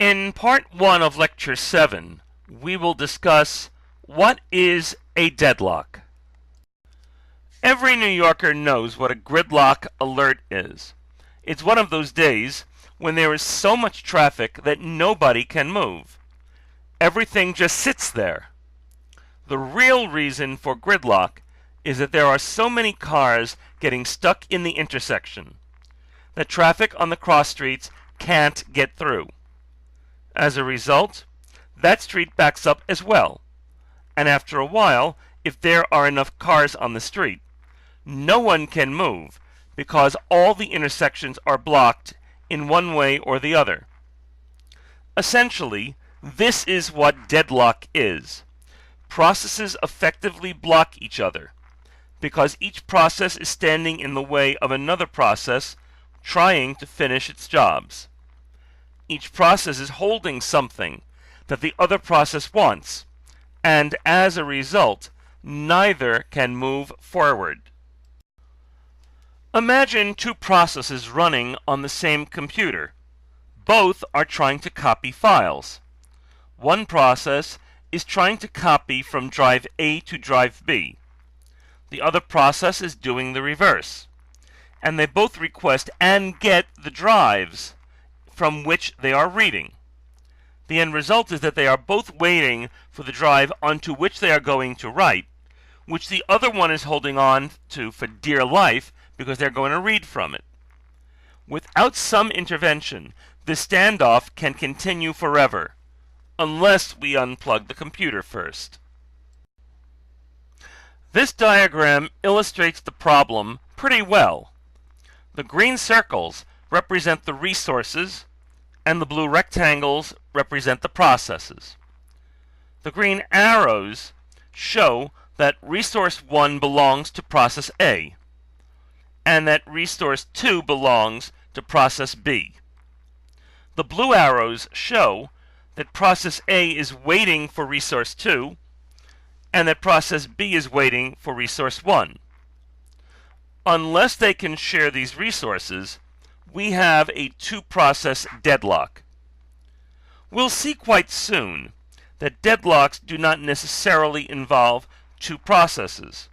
In Part 1 of Lecture 7, we will discuss what is a deadlock. Every New Yorker knows what a gridlock alert is. It's one of those days when there is so much traffic that nobody can move. Everything just sits there. The real reason for gridlock is that there are so many cars getting stuck in the intersection that traffic on the cross streets can't get through. As a result, that street backs up as well, and after a while, if there are enough cars on the street, no one can move because all the intersections are blocked in one way or the other. Essentially, this is what deadlock is. Processes effectively block each other because each process is standing in the way of another process trying to finish its jobs. Each process is holding something that the other process wants, and as a result, neither can move forward. Imagine two processes running on the same computer. Both are trying to copy files. One process is trying to copy from drive A to drive B. The other process is doing the reverse. And they both request and get the drives from which they are reading. The end result is that they are both waiting for the drive onto which they are going to write, which the other one is holding on to for dear life because they're going to read from it. Without some intervention, the standoff can continue forever, unless we unplug the computer first. This diagram illustrates the problem pretty well. The green circles represent the resources, and the blue rectangles represent the processes. The green arrows show that resource 1 belongs to process A, and that resource 2 belongs to process B. The blue arrows show that process A is waiting for resource 2, and that process B is waiting for resource 1. Unless they can share these resources, we have a two-process deadlock. We'll see quite soon that deadlocks do not necessarily involve two processes.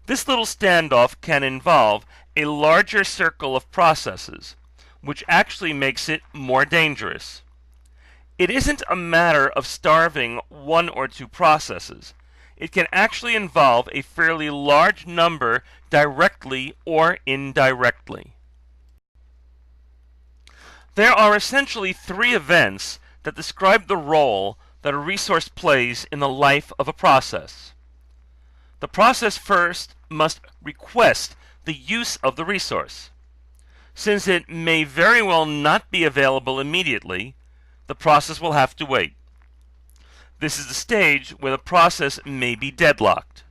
This little standoff can involve a larger circle of processes, which actually makes it more dangerous. It isn't a matter of starving one or two processes. It can actually involve a fairly large number directly or indirectly. There are essentially three events that describe the role that a resource plays in the life of a process. The process first must request the use of the resource. Since it may very well not be available immediately, the process will have to wait. This is the stage where the process may be deadlocked.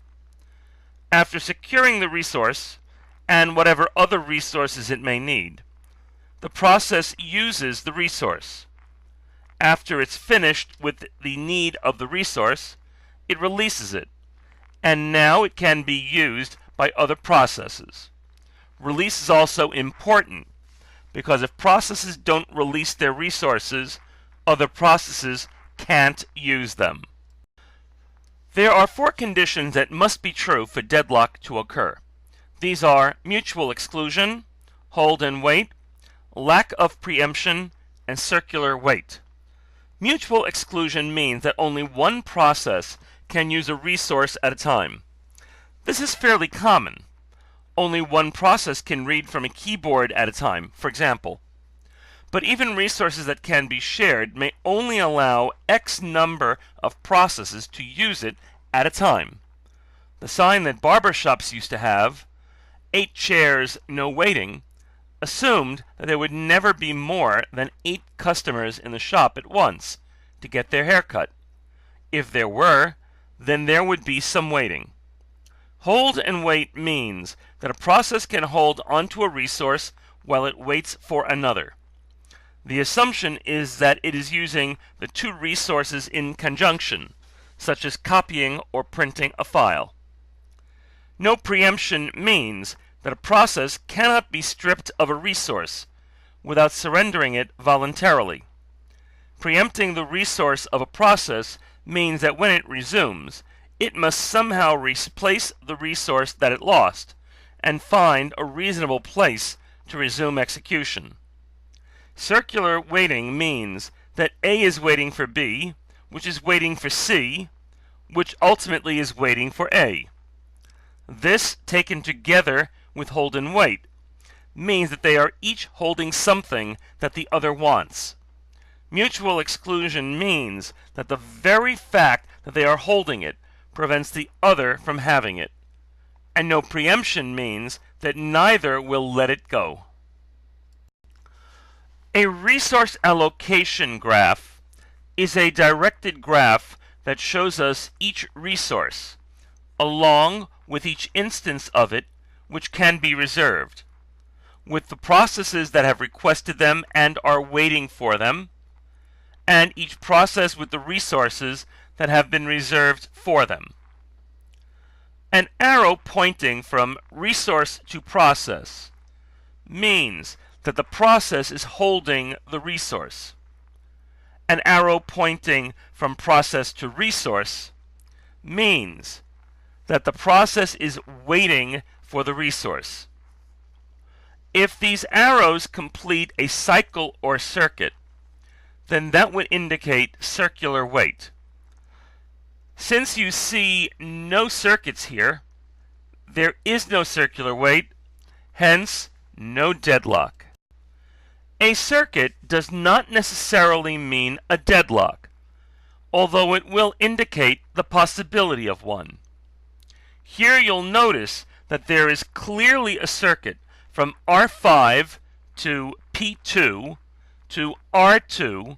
After securing the resource, and whatever other resources it may need, the process uses the resource. After it's finished with the need of the resource, it releases it, and now it can be used by other processes. Release is also important, because if processes don't release their resources, other processes can't use them. There are four conditions that must be true for deadlock to occur. These are mutual exclusion, hold and wait, lack of preemption, and circular wait. Mutual exclusion means that only one process can use a resource at a time. This is fairly common. Only one process can read from a keyboard at a time, for example. But even resources that can be shared may only allow X number of processes to use it at a time. The sign that barbershops used to have, 8 chairs, no waiting, assumed that there would never be more than 8 customers in the shop at once to get their hair cut. If there were, then there would be some waiting. Hold and wait means that a process can hold onto a resource while it waits for another. The assumption is that it is using the two resources in conjunction, such as copying or printing a file. No preemption means that a process cannot be stripped of a resource without surrendering it voluntarily. Preempting the resource of a process means that when it resumes, it must somehow replace the resource that it lost and find a reasonable place to resume execution. Circular waiting means that A is waiting for B, which is waiting for C, which ultimately is waiting for A. This, taken together with hold and wait, means that they are each holding something that the other wants. Mutual exclusion means that the very fact that they are holding it prevents the other from having it. And no preemption means that neither will let it go. A resource allocation graph is a directed graph that shows us each resource, along with each instance of it which can be reserved, with the processes that have requested them and are waiting for them, and each process with the resources that have been reserved for them. An arrow pointing from resource to process means that the process is holding the resource. An arrow pointing from process to resource means that the process is waiting for the resource. If these arrows complete a cycle or circuit, then that would indicate circular wait. Since you see no circuits here, there is no circular wait, hence no deadlock. A circuit does not necessarily mean a deadlock, although it will indicate the possibility of one. Here you'll notice that there is clearly a circuit from R5 to P2 to R2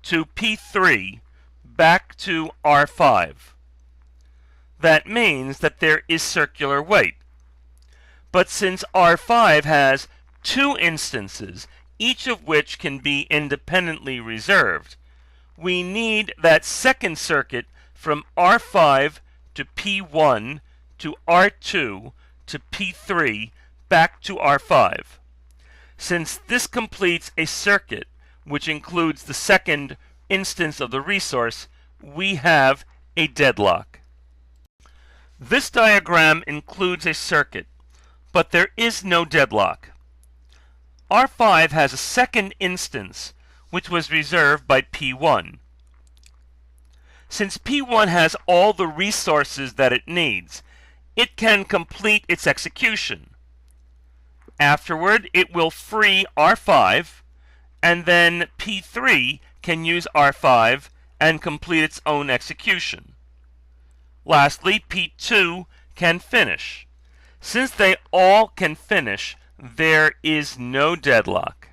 to P3 back to R5. That means that there is circular wait. But since R5 has two instances, each of which can be independently reserved, we need that second circuit from R5 to P1 to R2 to P3 back to R5. Since this completes a circuit which includes the second instance of the resource, we have a deadlock. This diagram includes a circuit, but there is no deadlock. R5 has a second instance, which was reserved by P1. Since P1 has all the resources that it needs, it can complete its execution. Afterward, it will free R5, and then P3 can use R5 and complete its own execution. Lastly, P2 can finish. Since they all can finish, there is no deadlock.